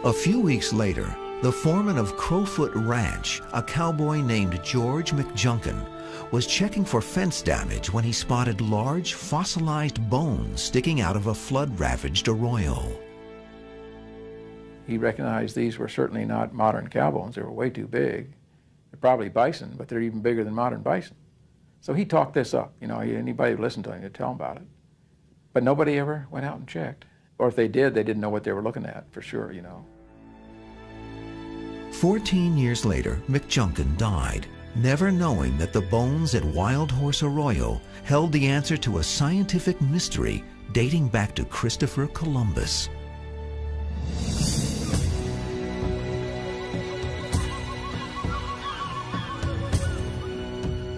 A few weeks later, the foreman of Crowfoot Ranch, a cowboy named George McJunkin, was checking for fence damage when he spotted large fossilized bones sticking out of a flood-ravaged arroyo. He recognized these were certainly not modern cow bones. They were way too big. They're probably bison, but they're even bigger than modern bison. So he talked this up. You know, anybody who listened to him could tell him about it. But nobody ever went out and checked. Or if they did, they didn't know what they were looking at for sure, you know. 14 years later, McJunkin died, never knowing that the bones at Wild Horse Arroyo held the answer to a scientific mystery dating back to Christopher Columbus.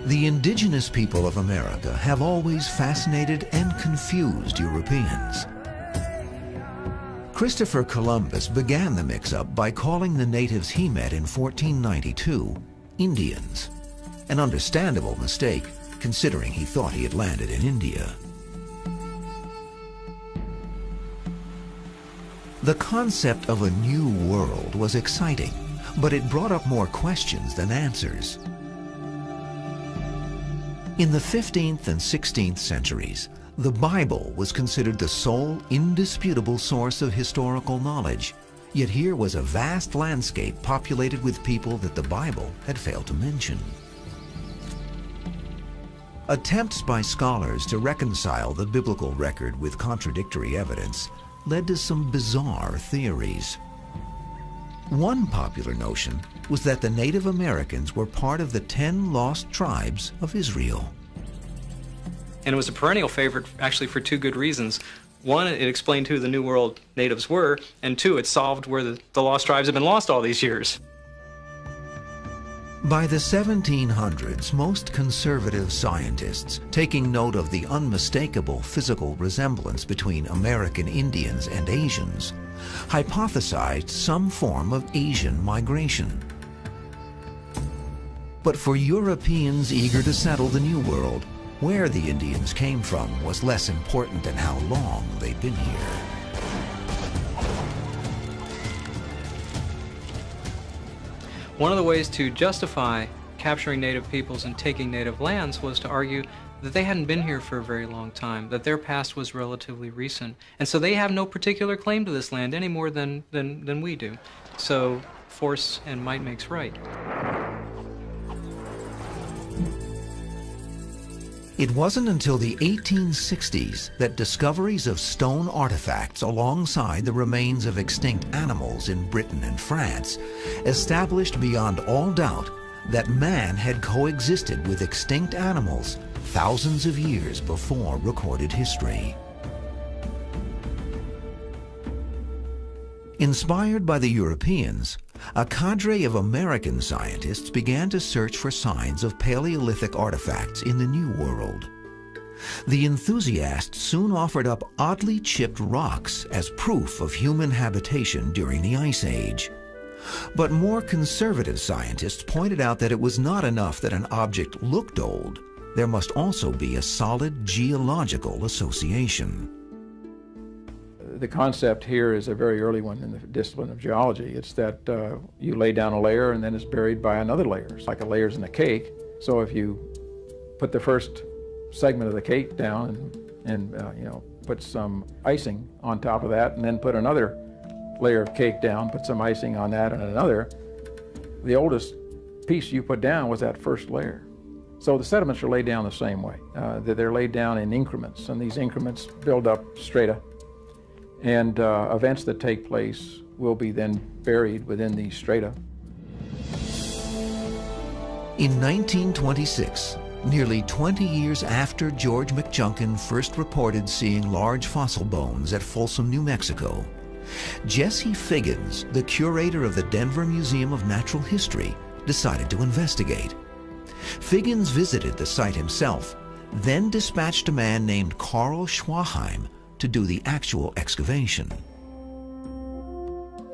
The indigenous people of America have always fascinated and confused Europeans. Christopher Columbus began the mix-up by calling the natives he met in 1492 Indians, an understandable mistake considering he thought he had landed in India. The concept of a new world was exciting, but it brought up more questions than answers. In the 15th and 16th centuries, the Bible was considered the sole indisputable source of historical knowledge, yet here was a vast landscape populated with people that the Bible had failed to mention. Attempts by scholars to reconcile the biblical record with contradictory evidence led to some bizarre theories. One popular notion was that the Native Americans were part of the 10 lost tribes of Israel. And it was a perennial favorite actually for two good reasons. One, it explained who the New World natives were, and two, it solved where the lost tribes have been lost all these years. By the 1700s, most conservative scientists, taking note of the unmistakable physical resemblance between American Indians and Asians, hypothesized some form of Asian migration. But for Europeans eager to settle the New World, where the Indians came from was less important than how long they'd been here. One of the ways to justify capturing native peoples and taking native lands was to argue that they hadn't been here for a very long time, that their past was relatively recent, and so they have no particular claim to this land any more than we do. So force and might makes right. It wasn't until the 1860s that discoveries of stone artifacts alongside the remains of extinct animals in Britain and France established beyond all doubt that man had coexisted with extinct animals thousands of years before recorded history. Inspired by the Europeans, a cadre of American scientists began to search for signs of Paleolithic artifacts in the New World. The enthusiasts soon offered up oddly chipped rocks as proof of human habitation during the Ice Age. But more conservative scientists pointed out that it was not enough that an object looked old. There must also be a solid geological association. The concept here is a very early one in the discipline of geology. It's that you lay down a layer and then it's buried by another layer. It's like a layers in a cake. So if you put the first segment of the cake down and put some icing on top of that and then put another layer of cake down, put some icing on that and another, the oldest piece you put down was that first layer. So the sediments are laid down the same way. They're laid down in increments, and these increments build up strata. And events that take place will be then buried within these strata. In 1926, nearly 20 years after George McJunkin first reported seeing large fossil bones at Folsom, New Mexico, Jesse Figgins, the curator of the Denver Museum of Natural History, decided to investigate. Figgins visited the site himself, then dispatched a man named Carl Schwaheim to do the actual excavation.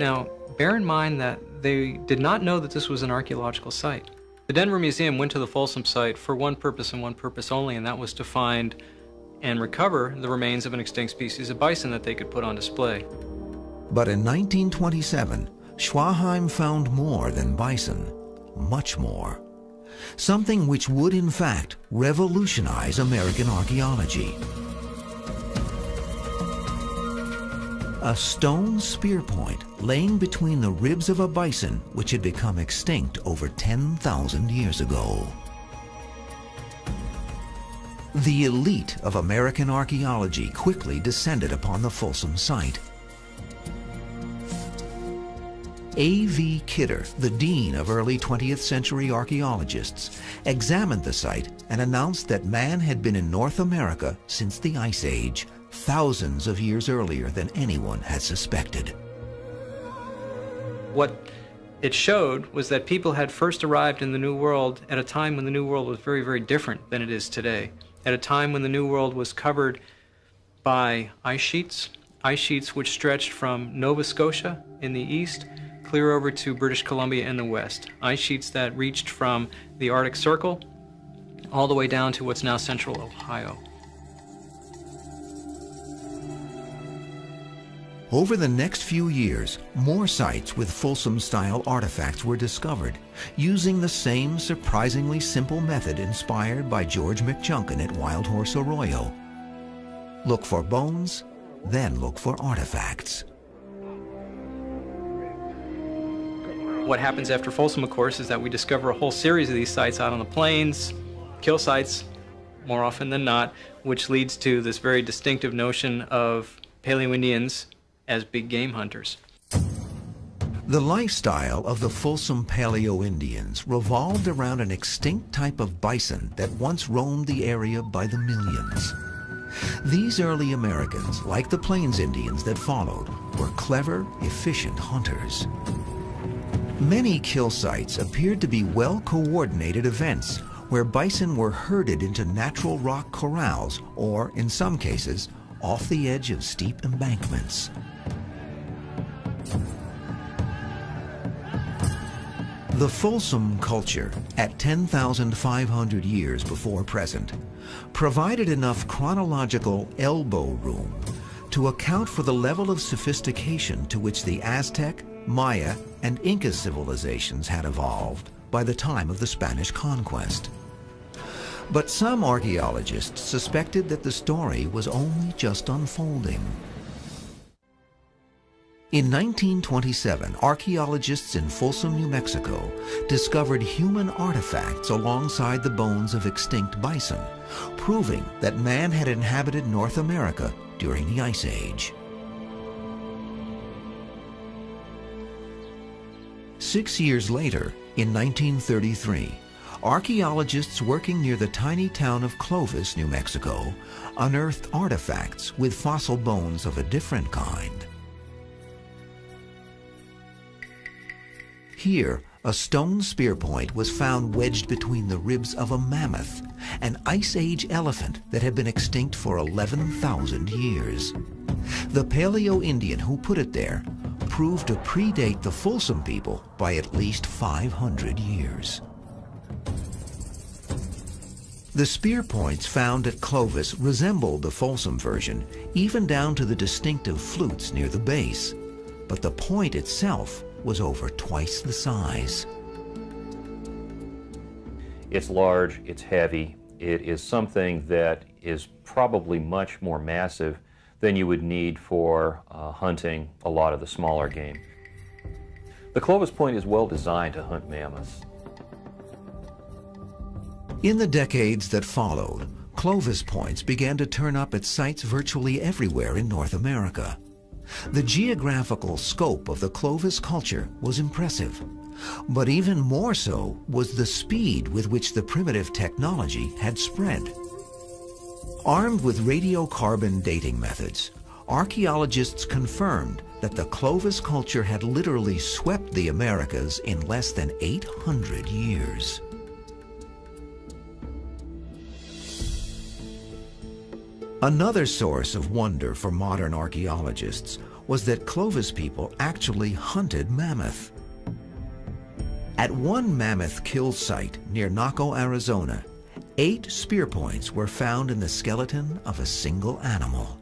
Now, bear in mind that they did not know that this was an archaeological site. The Denver Museum went to the Folsom site for one purpose and one purpose only, and that was to find and recover the remains of an extinct species of bison that they could put on display. But in 1927, Schwaheim found more than bison, much more. Something which would in fact revolutionize American archaeology. A stone spear point laying between the ribs of a bison which had become extinct over 10,000 years ago. The elite of American archaeology quickly descended upon the Folsom site. A.V. Kidder, the dean of early 20th century archaeologists, examined the site and announced that man had been in North America since the Ice Age, thousands of years earlier than anyone had suspected. What it showed was that people had first arrived in the New World at a time when the New World was very, very different than it is today. At a time when the New World was covered by ice sheets which stretched from Nova Scotia in the east clear over to British Columbia in the west. Ice sheets that reached from the Arctic Circle all the way down to what's now central Ohio. Over the next few years, more sites with Folsom-style artifacts were discovered, using the same surprisingly simple method inspired by George McJunkin at Wild Horse Arroyo. Look for bones, then look for artifacts. What happens after Folsom, of course, is that we discover a whole series of these sites out on the plains, kill sites, more often than not, which leads to this very distinctive notion of Paelo-Indians as big game hunters. The lifestyle of the Folsom Paelo-Indians revolved around an extinct type of bison that once roamed the area by the millions. These early Americans, like the Plains Indians that followed, were clever, efficient hunters. Many kill sites appeared to be well-coordinated events where bison were herded into natural rock corrals or, in some cases, off the edge of steep embankments. The Folsom culture, at 10,500 years before present, provided enough chronological elbow room to account for the level of sophistication to which the Aztec, Maya, and Inca civilizations had evolved by the time of the Spanish conquest. But some archaeologists suspected that the story was only just unfolding. In 1927, archaeologists in Folsom, New Mexico, discovered human artifacts alongside the bones of extinct bison, proving that man had inhabited North America during the Ice Age. 6 years later, in 1933, archaeologists working near the tiny town of Clovis, New Mexico, unearthed artifacts with fossil bones of a different kind. Here, a stone spear point was found wedged between the ribs of a mammoth, an Ice Age elephant that had been extinct for 11,000 years. The Paelo-Indian who put it there proved to predate the Folsom people by at least 500 years. The spear points found at Clovis resembled the Folsom version, even down to the distinctive flutes near the base, but the point itself was over twice the size. It's large, it's heavy, it is something that is probably much more massive than you would need for hunting a lot of the smaller game. The Clovis point is well designed to hunt mammoths. In the decades that followed, Clovis points began to turn up at sites virtually everywhere in North America. The geographical scope of the Clovis culture was impressive, but even more so was the speed with which the primitive technology had spread. Armed with radiocarbon dating methods, archaeologists confirmed that the Clovis culture had literally swept the Americas in less than 800 years. Another source of wonder for modern archaeologists was that Clovis people actually hunted mammoth. At one mammoth kill site near Naco, Arizona, 8 spear points were found in the skeleton of a single animal.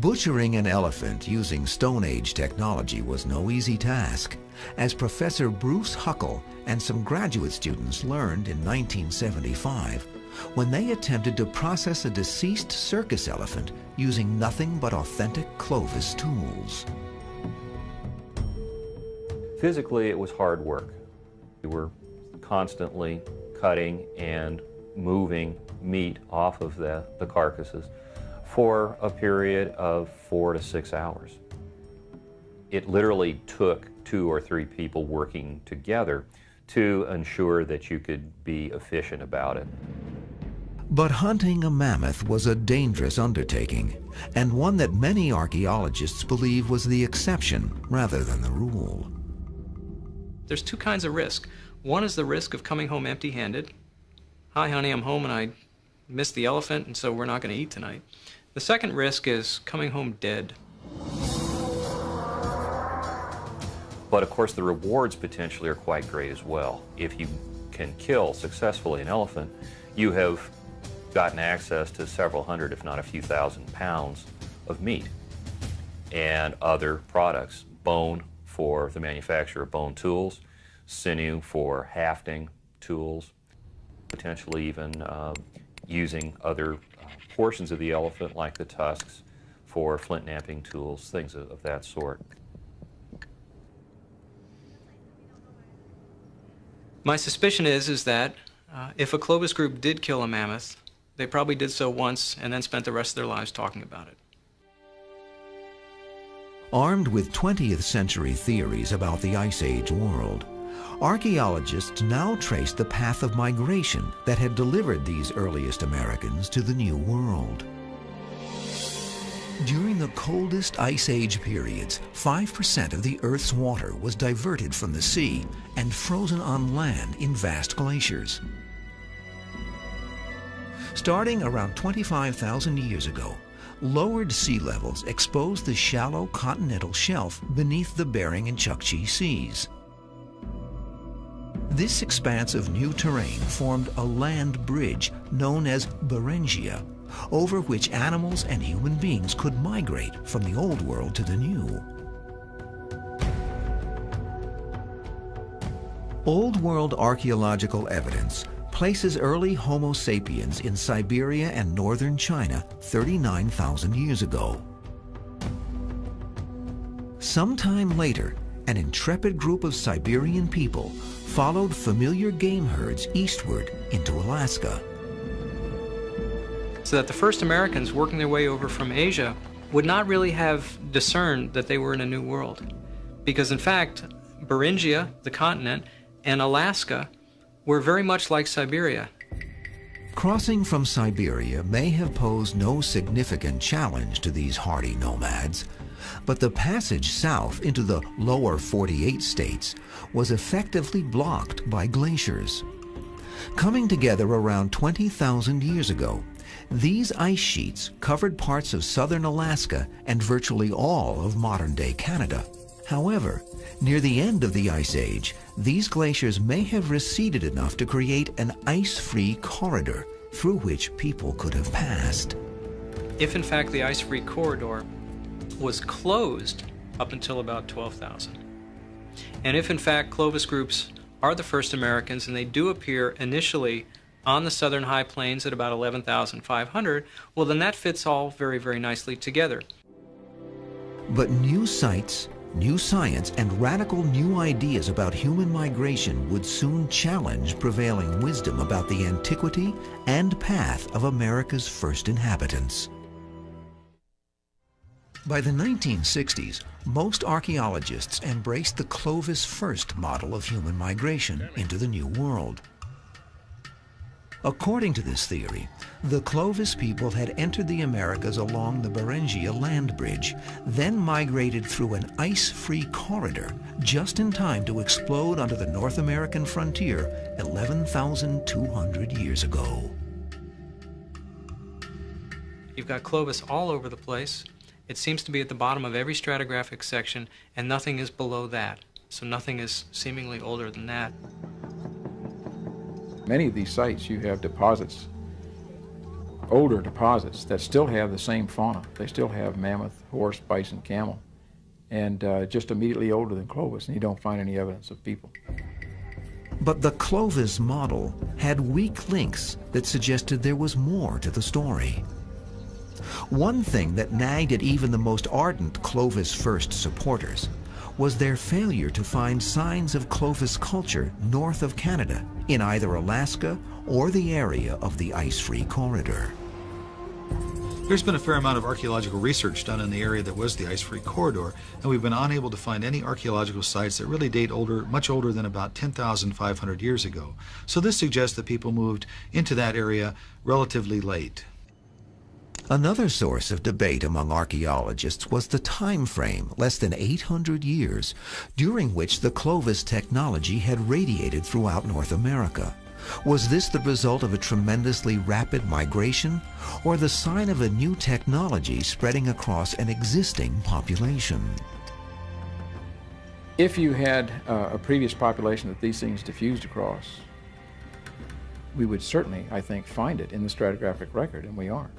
Butchering an elephant using Stone Age technology was no easy task, as Professor Bruce Huckle and some graduate students learned in 1975 when they attempted to process a deceased circus elephant using nothing but authentic Clovis tools. Physically, it was hard work. We were constantly cutting and moving meat off of the carcasses for a period of 4 to 6 hours. It literally took 2 or 3 people working together to ensure that you could be efficient about it. But hunting a mammoth was a dangerous undertaking, and one that many archaeologists believe was the exception rather than the rule. There's 2 kinds of risk. One is the risk of coming home empty-handed. Hi, honey, I'm home and I missed the elephant, and so we're not going to eat tonight. The second risk is coming home dead. But of course, the rewards potentially are quite great as well. If you can kill successfully an elephant, you have gotten access to several hundred, if not a few thousand pounds of meat and other products. Bone for the manufacture of bone tools, sinew for hafting tools, potentially even using other portions of the elephant, like the tusks, for flint knapping tools, things of that sort. My suspicion is that if a Clovis group did kill a mammoth, they probably did so once and then spent the rest of their lives talking about it. Armed with 20th century theories about the Ice Age world, archaeologists now trace the path of migration that had delivered these earliest Americans to the New World. During the coldest Ice Age periods, 5% of the Earth's water was diverted from the sea and frozen on land in vast glaciers. Starting around 25,000 years ago, lowered sea levels exposed the shallow continental shelf beneath the Bering and Chukchi seas. This expanse of new terrain formed a land bridge known as Beringia, over which animals and human beings could migrate from the Old World to the New. Old World archaeological evidence places early Homo sapiens in Siberia and northern China 39,000 years ago. Sometime later, an intrepid group of Siberian people followed familiar game herds eastward into Alaska. So that the first Americans working their way over from Asia would not really have discerned that they were in a new world. Because in fact, Beringia, the continent, and Alaska were very much like Siberia. Crossing from Siberia may have posed no significant challenge to these hardy nomads, but the passage south into the lower 48 states was effectively blocked by glaciers. Coming together around 20,000 years ago, these ice sheets covered parts of southern Alaska and virtually all of modern-day Canada. However, near the end of the Ice Age, these glaciers may have receded enough to create an ice-free corridor through which people could have passed. If in fact the ice-free corridor was closed up until about 12,000, and if in fact Clovis groups are the first Americans and they do appear initially on the southern high plains at about 11,500, well then that fits all very, very nicely together. But new sites, new science, and radical new ideas about human migration would soon challenge prevailing wisdom about the antiquity and path of America's first inhabitants. By the 1960s, most archaeologists embraced the Clovis first model of human migration into the New World. According to this theory, the Clovis people had entered the Americas along the Beringia land bridge, then migrated through an ice-free corridor just in time to explode onto the North American frontier 11,200 years ago. You've got Clovis all over the place. It seems to be at the bottom of every stratigraphic section, and nothing is below that. So nothing is seemingly older than that. Many of these sites, you have deposits older deposits that still have the same fauna. They still have mammoth, horse, bison, camel, and just immediately older than Clovis, and you don't find any evidence of people. But the Clovis model had weak links that suggested there was more to the story. One thing that nagged at even the most ardent Clovis first supporters was their failure to find signs of Clovis culture north of Canada, in either Alaska or the area of the ice-free corridor. There's been a fair amount of archaeological research done in the area that was the ice-free corridor, and we've been unable to find any archaeological sites that really date much older than about 10,500 years ago. So this suggests that people moved into that area relatively late. Another source of debate among archaeologists was the time frame, less than 800 years, during which the Clovis technology had radiated throughout North America. Was this the result of a tremendously rapid migration, or the sign of a new technology spreading across an existing population? If you had a previous population that these things diffused across, we would certainly, I think, find it in the stratigraphic record, and we aren't.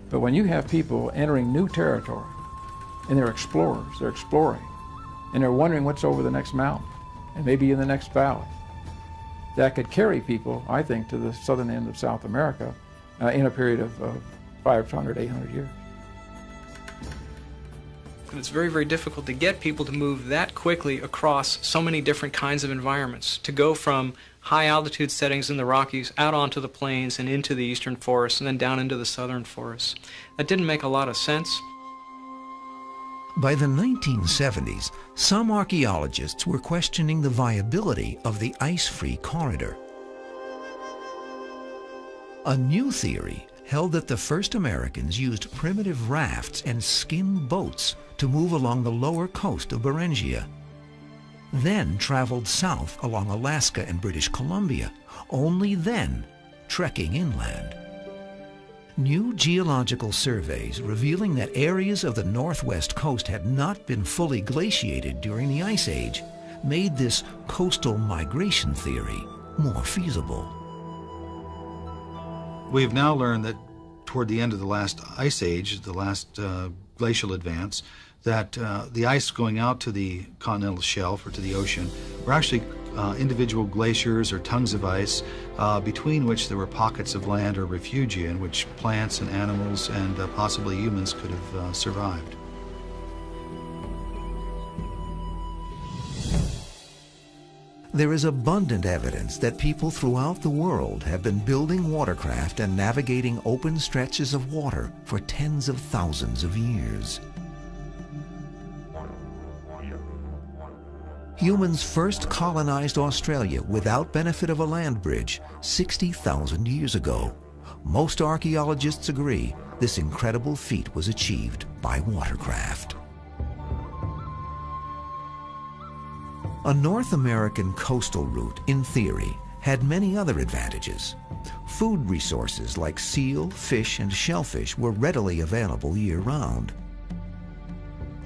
But when you have people entering new territory, and they're explorers, they're exploring, and they're wondering what's over the next mountain, and maybe in the next valley, that could carry people, I think, to the southern end of South America in a period of 500, 800 years. And it's very, very difficult to get people to move that quickly across so many different kinds of environments, to go from high altitude settings in the Rockies out onto the plains and into the eastern forests and then down into the southern forests. That didn't make a lot of sense. By the 1970s, some archaeologists were questioning the viability of the ice-free corridor. A new theory held that the first Americans used primitive rafts and skin boats to move along the lower coast of Beringia, then traveled south along Alaska and British Columbia, only then trekking inland. New geological surveys revealing that areas of the northwest coast had not been fully glaciated during the Ice Age made this coastal migration theory more feasible. We have now learned that toward the end of the last Ice Age, the last glacial advance, that the ice going out to the continental shelf or to the ocean were actually individual glaciers or tongues of ice between which there were pockets of land or refugia in which plants and animals and possibly humans could have survived. There is abundant evidence that people throughout the world have been building watercraft and navigating open stretches of water for tens of thousands of years. Humans first colonized Australia without benefit of a land bridge 60,000 years ago. Most archaeologists agree this incredible feat was achieved by watercraft. A North American coastal route, in theory, had many other advantages. Food resources like seal, fish, and shellfish were readily available year-round.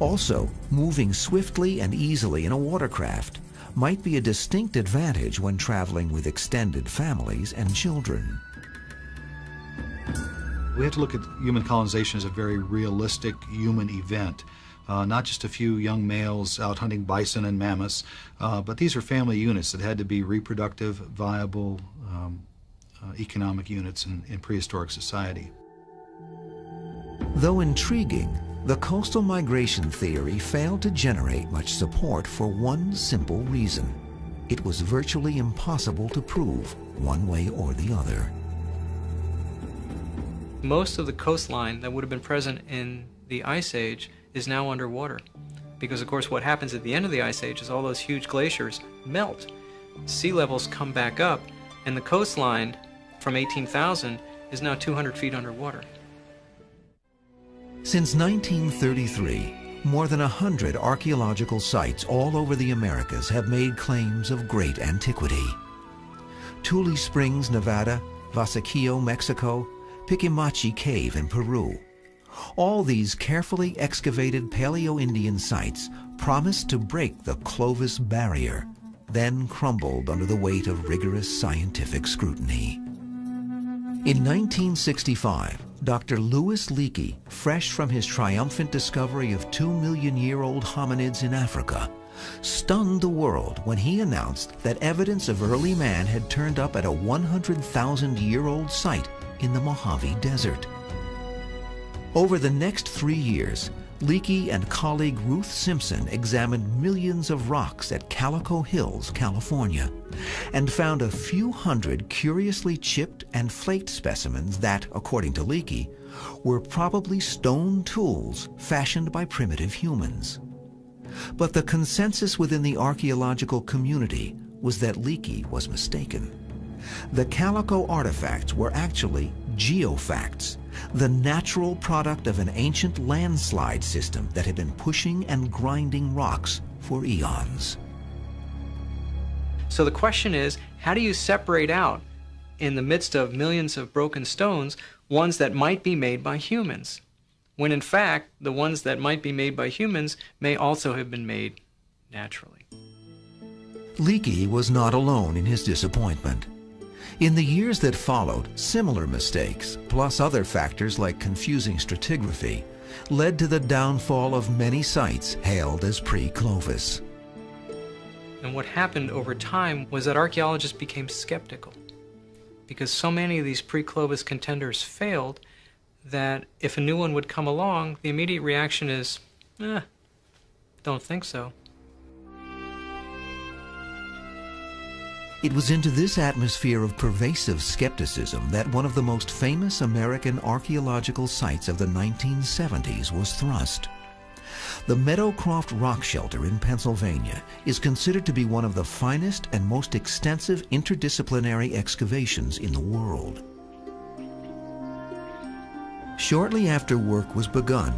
Also, moving swiftly and easily in a watercraft might be a distinct advantage when traveling with extended families and children. We have to look at human colonization as a very realistic human event. Not just a few young males out hunting bison and mammoths, but these are family units that had to be reproductive, viable economic units in prehistoric society. Though intriguing, the coastal migration theory failed to generate much support for one simple reason. It was virtually impossible to prove one way or the other. Most of the coastline that would have been present in the Ice Age is now underwater. Because of course what happens at the end of the Ice Age is all those huge glaciers melt. Sea levels come back up and the coastline from 18,000 is now 200 feet underwater. Since 1933, more than 100 archaeological sites all over the Americas have made claims of great antiquity. Tule Springs, Nevada, Vasaquillo, Mexico, Piquimachi Cave in Peru. All these carefully excavated Paelo-Indian sites promised to break the Clovis barrier, then crumbled under the weight of rigorous scientific scrutiny. In 1965, Dr. Louis Leakey, fresh from his triumphant discovery of 2-million-year-old hominids in Africa, stunned the world when he announced that evidence of early man had turned up at a 100,000-year-old site in the Mojave Desert. Over the next 3 years, Leakey and colleague Ruth Simpson examined millions of rocks at Calico Hills, California, and found a few hundred curiously chipped and flaked specimens that, according to Leakey, were probably stone tools fashioned by primitive humans. But the consensus within the archaeological community was that Leakey was mistaken. The Calico artifacts were actually geofacts, the natural product of an ancient landslide system that had been pushing and grinding rocks for eons. So the question is, how do you separate out, in the midst of millions of broken stones, ones that might be made by humans, when in fact the ones that might be made by humans may also have been made naturally? Leakey was not alone in his disappointment. In the years that followed, similar mistakes, plus other factors like confusing stratigraphy, led to the downfall of many sites hailed as pre-Clovis. And what happened over time was that archaeologists became skeptical, because so many of these pre-Clovis contenders failed that if a new one would come along, the immediate reaction is, don't think so. It was into this atmosphere of pervasive skepticism that one of the most famous American archaeological sites of the 1970s was thrust. The Meadowcroft Rock Shelter in Pennsylvania is considered to be one of the finest and most extensive interdisciplinary excavations in the world. Shortly after work was begun,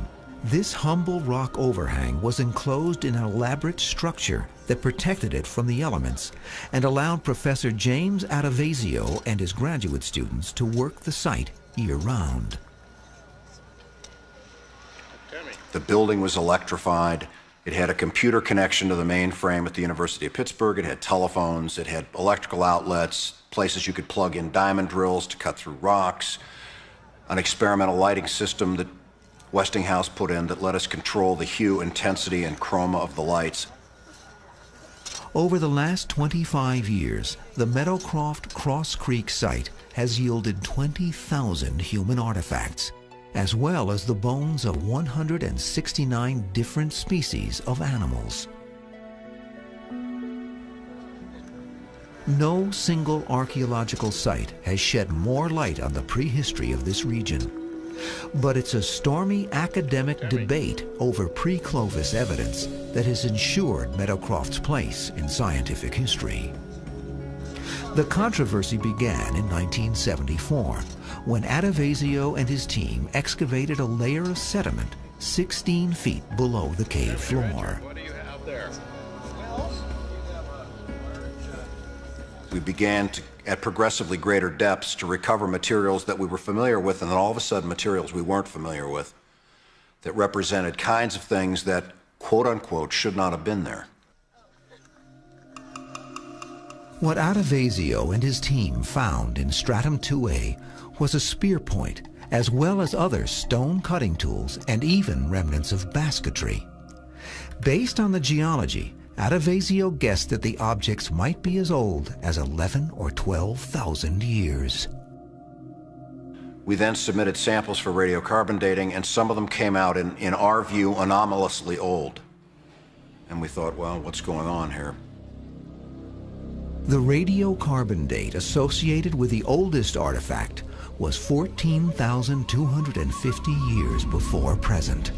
this humble rock overhang was enclosed in an elaborate structure that protected it from the elements and allowed Professor James Adavasio and his graduate students to work the site year-round. The building was electrified. It had a computer connection to the mainframe at the University of Pittsburgh. It had telephones. It had electrical outlets, places you could plug in diamond drills to cut through rocks, an experimental lighting system that Westinghouse put in that let us control the hue, intensity, and chroma of the lights. Over the last 25 years, the Meadowcroft Cross Creek site has yielded 20,000 human artifacts, as well as the bones of 169 different species of animals. No single archaeological site has shed more light on the prehistory of this region. But it's a stormy academic debate over pre-Clovis evidence that has ensured Meadowcroft's place in scientific history. The controversy began in 1974 when Adavasio and his team excavated a layer of sediment 16 feet below the cave floor. What do you have there? We began to, at progressively greater depths, to recover materials that we were familiar with, and then all of a sudden materials we weren't familiar with that represented kinds of things that, quote unquote, should not have been there. What Adavasio and his team found in Stratum 2A was a spear point, as well as other stone cutting tools and even remnants of basketry. Based on the geology, Adavasio guessed that the objects might be as old as 11 or 12,000 years. We then submitted samples for radiocarbon dating, and some of them came out, in our view, anomalously old. And we thought, well, what's going on here? The radiocarbon date associated with the oldest artifact was 14,250 years before present.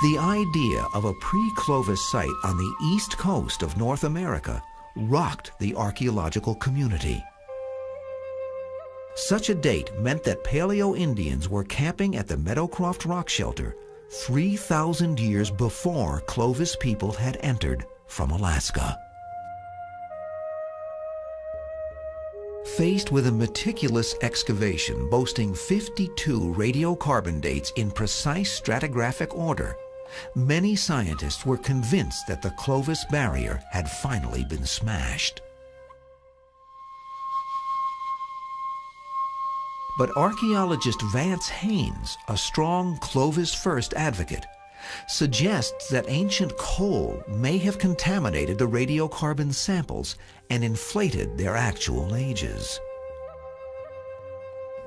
The idea of a pre-Clovis site on the east coast of North America rocked the archaeological community. Such a date meant that Paelo-Indians were camping at the Meadowcroft Rock Shelter 3,000 years before Clovis people had entered from Alaska. Faced with a meticulous excavation boasting 52 radiocarbon dates in precise stratigraphic order, many scientists were convinced that the Clovis barrier had finally been smashed. But archaeologist Vance Haynes, a strong Clovis first advocate, suggests that ancient coal may have contaminated the radiocarbon samples and inflated their actual ages.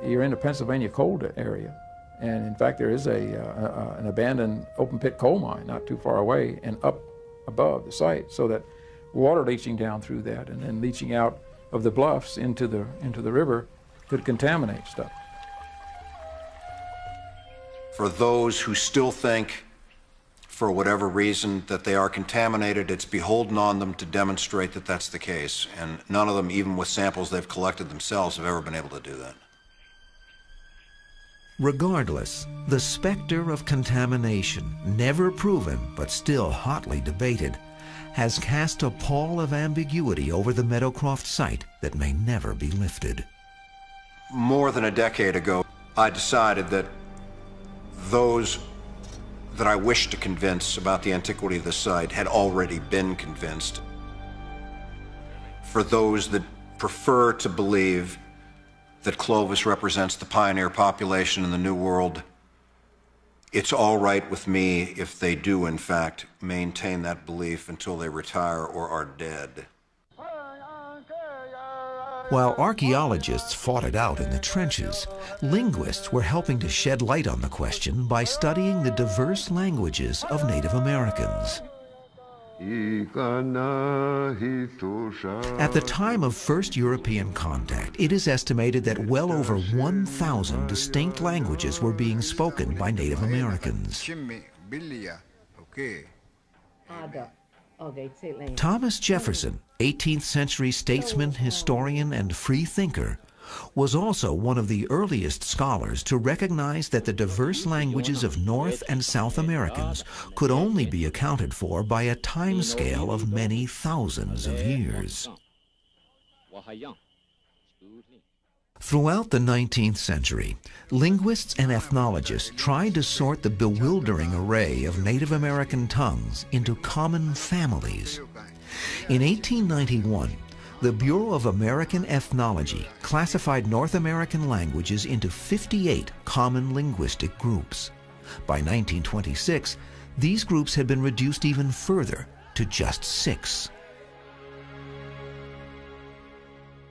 You're in the Pennsylvania coal area, and in fact there is an abandoned open pit coal mine not too far away and up above the site, so that water leaching down through that and then leaching out of the bluffs into the river could contaminate stuff. For those who still think, for whatever reason, that they are contaminated, it's beholden on them to demonstrate that that's the case, and none of them, even with samples they've collected themselves, have ever been able to do that. Regardless, the specter of contamination, never proven but still hotly debated, has cast a pall of ambiguity over the Meadowcroft site that may never be lifted. More than a decade ago, I decided that those that I wished to convince about the antiquity of the site had already been convinced. For those that prefer to believe that Clovis represents the pioneer population in the New World, it's all right with me if they do, in fact, maintain that belief until they retire or are dead. While archaeologists fought it out in the trenches, linguists were helping to shed light on the question by studying the diverse languages of Native Americans. At the time of first European contact, it is estimated that well over 1,000 distinct languages were being spoken by Native Americans. Thomas Jefferson, 18th century statesman, historian, and free thinker, was also one of the earliest scholars to recognize that the diverse languages of North and South Americans could only be accounted for by a time scale of many thousands of years. Throughout the 19th century, linguists and ethnologists tried to sort the bewildering array of Native American tongues into common families. In 1891, the Bureau of American Ethnology classified North American languages into 58 common linguistic groups. By 1926, these groups had been reduced even further to just 6.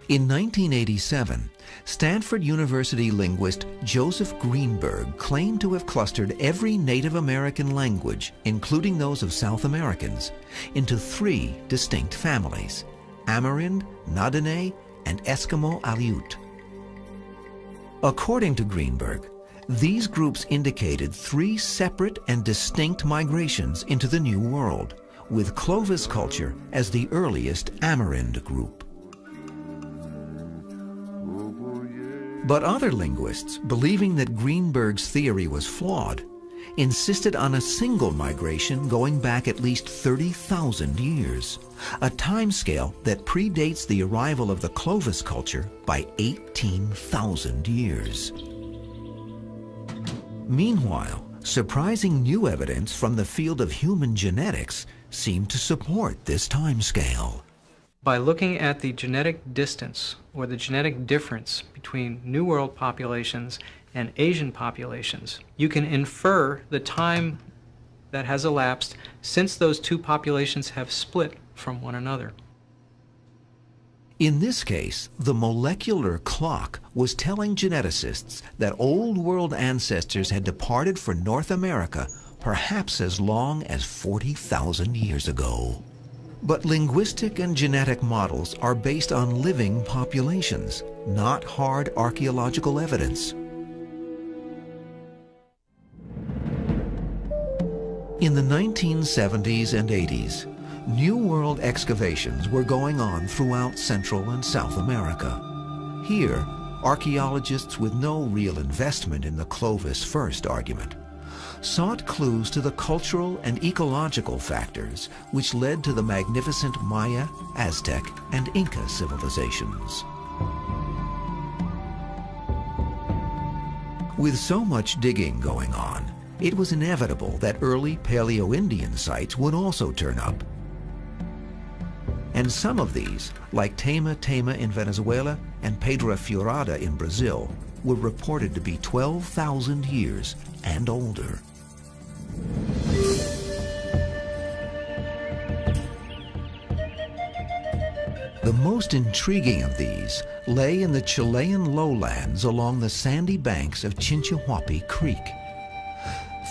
In 1987, Stanford University linguist Joseph Greenberg claimed to have clustered every Native American language, including those of South Americans, into 3 distinct families: Amerind, Nadene, and Eskimo Aleut. According to Greenberg, these groups indicated 3 separate and distinct migrations into the New World, with Clovis culture as the earliest Amerind group. But other linguists, believing that Greenberg's theory was flawed, insisted on a single migration going back at least 30,000 years, a timescale that predates the arrival of the Clovis culture by 18,000 years. Meanwhile, surprising new evidence from the field of human genetics seemed to support this timescale. By looking at the genetic distance or the genetic difference between New World populations and Asian populations, you can infer the time that has elapsed since those 2 populations have split from one another. In this case, the molecular clock was telling geneticists that Old World ancestors had departed for North America perhaps as long as 40,000 years ago. But linguistic and genetic models are based on living populations, not hard archaeological evidence. In the 1970s and 80s, New World excavations were going on throughout Central and South America. Here, archaeologists with no real investment in the Clovis first argument sought clues to the cultural and ecological factors which led to the magnificent Maya, Aztec, and Inca civilizations. With so much digging going on, it was inevitable that early Paelo-Indian sites would also turn up. And some of these, like Tema Tema in Venezuela and Pedra Furada in Brazil, were reported to be 12,000 years and older. The most intriguing of these lay in the Chilean lowlands along the sandy banks of Chinchihuapi Creek.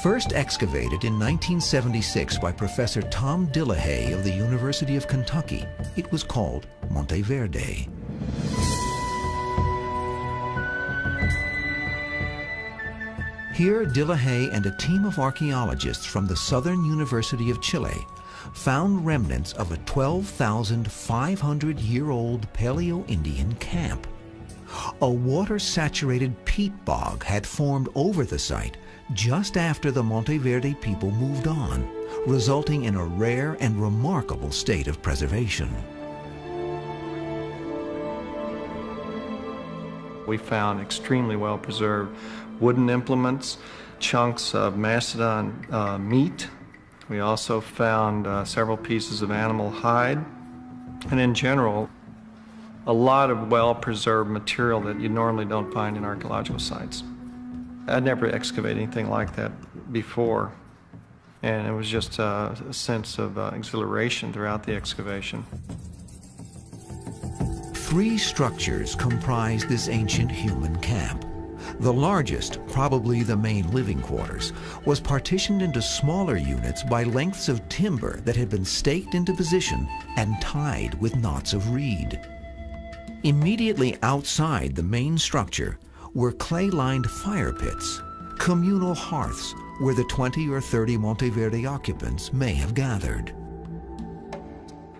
First excavated in 1976 by Professor Tom Dillehay of the University of Kentucky, it was called Monte Verde. Here, Dillehay and a team of archaeologists from the Southern University of Chile found remnants of a 12,500-year-old Paelo-Indian camp. A water-saturated peat bog had formed over the site just after the Monte Verde people moved on, resulting in a rare and remarkable state of preservation. We found extremely well-preserved wooden implements, chunks of mastodon meat. We also found several pieces of animal hide, and in general, a lot of well-preserved material that you normally don't find in archaeological sites. I'd never excavated anything like that before, and it was just a sense of exhilaration throughout the excavation. 3 structures comprised this ancient human camp. The largest, probably the main living quarters, was partitioned into smaller units by lengths of timber that had been staked into position and tied with knots of reed. Immediately outside the main structure were clay-lined fire pits, communal hearths where the 20 or 30 Monte Verde occupants may have gathered.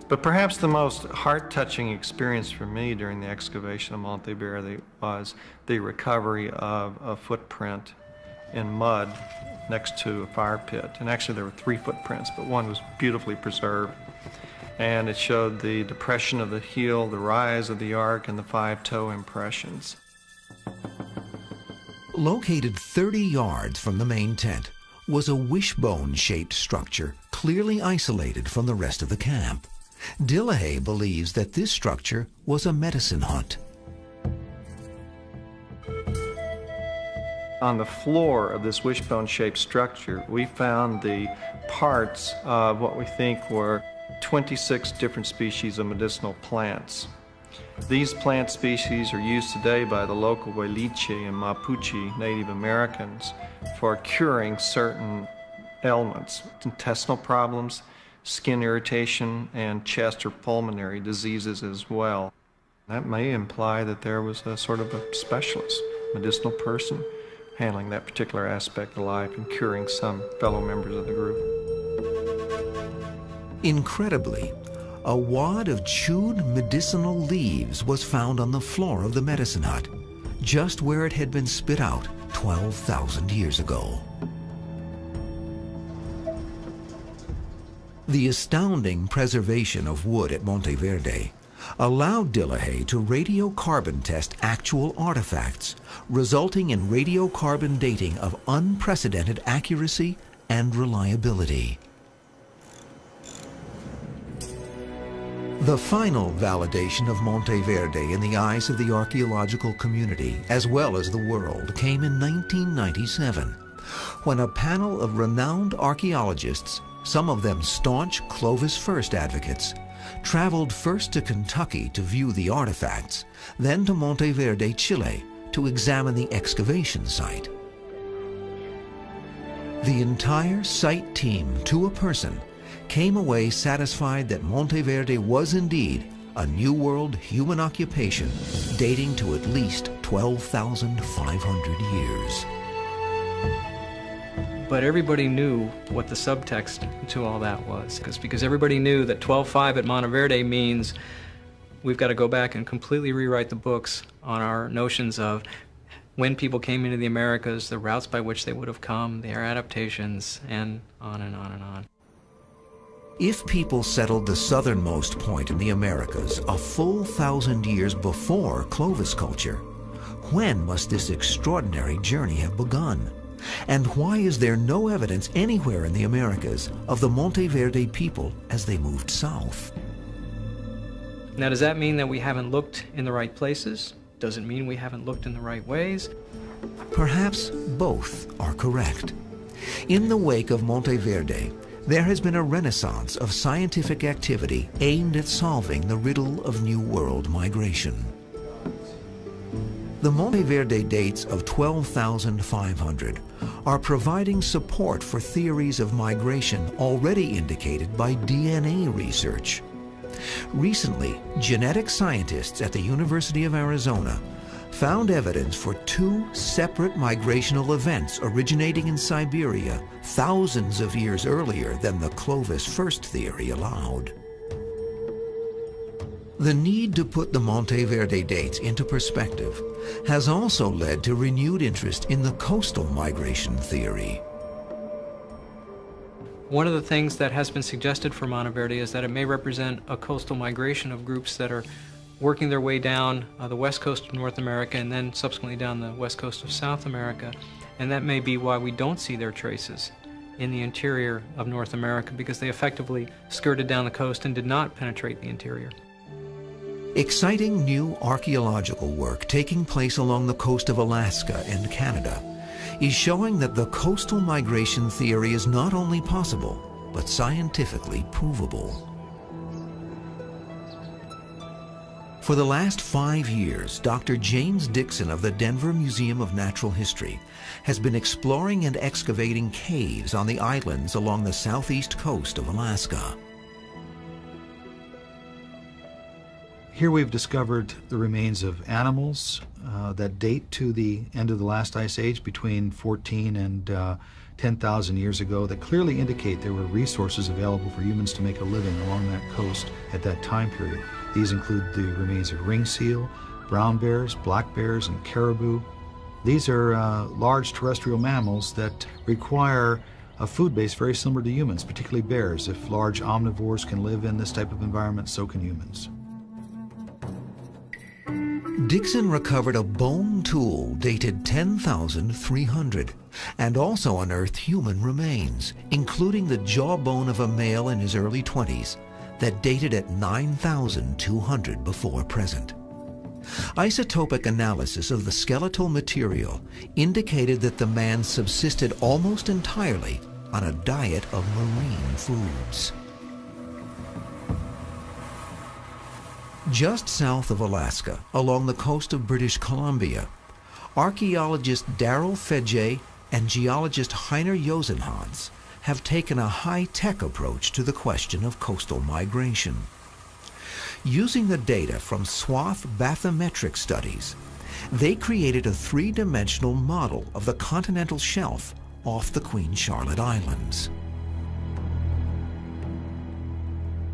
But perhaps the most heart-touching experience for me during the excavation of Monte Verde was the recovery of a footprint in mud next to a fire pit. And actually there were 3 footprints, but one was beautifully preserved. And it showed the depression of the heel, the rise of the arc, and the 5-toe impressions. Located 30 yards from the main tent was a wishbone-shaped structure clearly isolated from the rest of the camp. Dillehay believes that this structure was a medicine hut. On the floor of this wishbone-shaped structure, we found the parts of what we think were 26 different species of medicinal plants. These plant species are used today by the local Huiliche and Mapuche Native Americans for curing certain ailments, intestinal problems, skin irritation, and chest or pulmonary diseases as well. That may imply that there was a sort of a specialist, medicinal person, handling that particular aspect of life and curing some fellow members of the group. Incredibly, a wad of chewed medicinal leaves was found on the floor of the medicine hut, just where it had been spit out 12,000 years ago. The astounding preservation of wood at Monte Verde allowed Dillehay to radiocarbon test actual artifacts, resulting in radiocarbon dating of unprecedented accuracy and reliability. The final validation of Monte Verde in the eyes of the archaeological community, as well as the world, came in 1997, when a panel of renowned archaeologists, some of them staunch Clovis First advocates, traveled first to Kentucky to view the artifacts, then to Monte Verde, Chile, to examine the excavation site. The entire site team, to a person, came away satisfied that Monte Verde was indeed a New World human occupation dating to at least 12,500 years. But everybody knew what the subtext to all that was, because everybody knew that 12.5 at Monte Verde means we've got to go back and completely rewrite the books on our notions of when people came into the Americas, the routes by which they would have come, their adaptations, and on and on and on. If people settled the southernmost point in the Americas a full 1,000 years before Clovis culture, when must this extraordinary journey have begun? And why is there no evidence anywhere in the Americas of the Monte Verde people as they moved south? Now, does that mean that we haven't looked in the right places? Does it mean we haven't looked in the right ways? Perhaps both are correct. In the wake of Monteverde, there has been a renaissance of scientific activity aimed at solving the riddle of New World migration. The Monteverde dates of 12,500 are providing support for theories of migration already indicated by DNA research. Recently, genetic scientists at the University of Arizona found evidence for two separate migrational events originating in Siberia thousands of years earlier than the Clovis first theory allowed. The need to put the Monteverde dates into perspective has also led to renewed interest in the coastal migration theory. One of the things that has been suggested for Monteverde is that it may represent a coastal migration of groups that are working their way down the west coast of North America and then subsequently down the west coast of South America. And that may be why we don't see their traces in the interior of North America, because they effectively skirted down the coast and did not penetrate the interior. Exciting new archaeological work taking place along the coast of Alaska and Canada is showing that the coastal migration theory is not only possible, but scientifically provable. For the last 5 years, Dr. James Dixon of the Denver Museum of Natural History has been exploring and excavating caves on the islands along the southeast coast of Alaska. Here we've discovered the remains of animals that date to the end of the last ice age, between 14 and 10,000 years ago, that clearly indicate there were resources available for humans to make a living along that coast at that time period. These include the remains of ring seal, brown bears, black bears, and caribou. These are large terrestrial mammals that require a food base very similar to humans, particularly bears. If large omnivores can live in this type of environment, so can humans. Dixon recovered a bone tool dated 10,300 and also unearthed human remains, including the jawbone of a male in his early 20s that dated at 9,200 before present. Isotopic analysis of the skeletal material indicated that the man subsisted almost entirely on a diet of marine foods. Just south of Alaska, along the coast of British Columbia, archaeologist Darrell Fedje and geologist Heiner Josenhans have taken a high-tech approach to the question of coastal migration. Using the data from swath bathymetric studies, they created a three-dimensional model of the continental shelf off the Queen Charlotte Islands.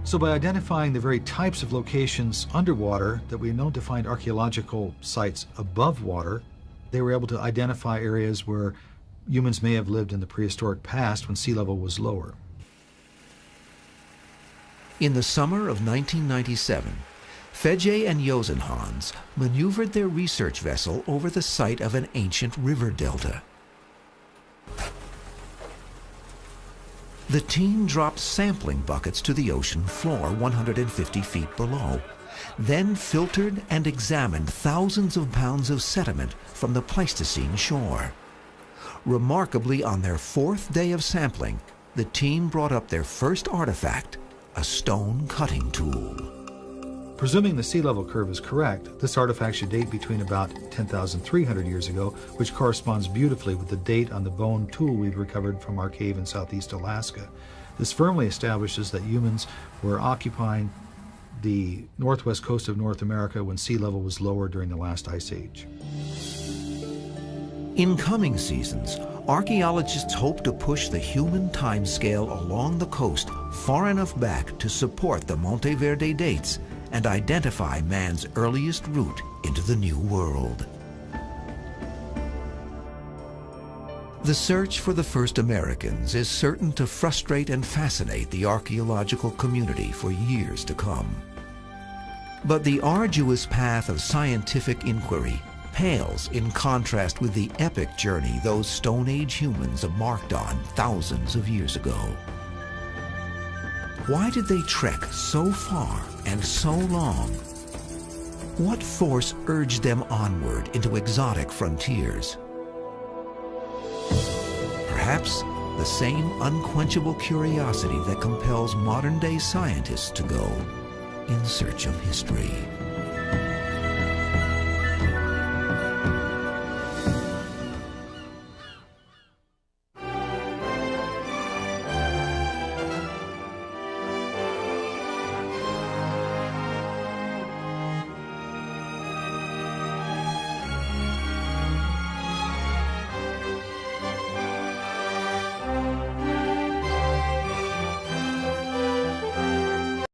So by identifying the very types of locations underwater that we know to find archaeological sites above water, they were able to identify areas where humans may have lived in the prehistoric past when sea level was lower. In the summer of 1997, Fedje and Josenhans maneuvered their research vessel over the site of an ancient river delta. The team dropped sampling buckets to the ocean floor 150 feet below, then filtered and examined thousands of pounds of sediment from the Pleistocene shore. Remarkably, on their fourth day of sampling, the team brought up their first artifact, a stone cutting tool. Presuming the sea level curve is correct, this artifact should date between about 10,300 years ago, which corresponds beautifully with the date on the bone tool we've recovered from our cave in southeast Alaska. This firmly establishes that humans were occupying the northwest coast of North America when sea level was lower during the last ice age. In coming seasons, archaeologists hope to push the human timescale along the coast far enough back to support the Monteverde dates and identify man's earliest route into the New World. The search for the first Americans is certain to frustrate and fascinate the archaeological community for years to come. But the arduous path of scientific inquiry pales in contrast with the epic journey those Stone Age humans embarked on thousands of years ago. Why did they trek so far and so long? What force urged them onward into exotic frontiers? Perhaps the same unquenchable curiosity that compels modern-day scientists to go in search of history.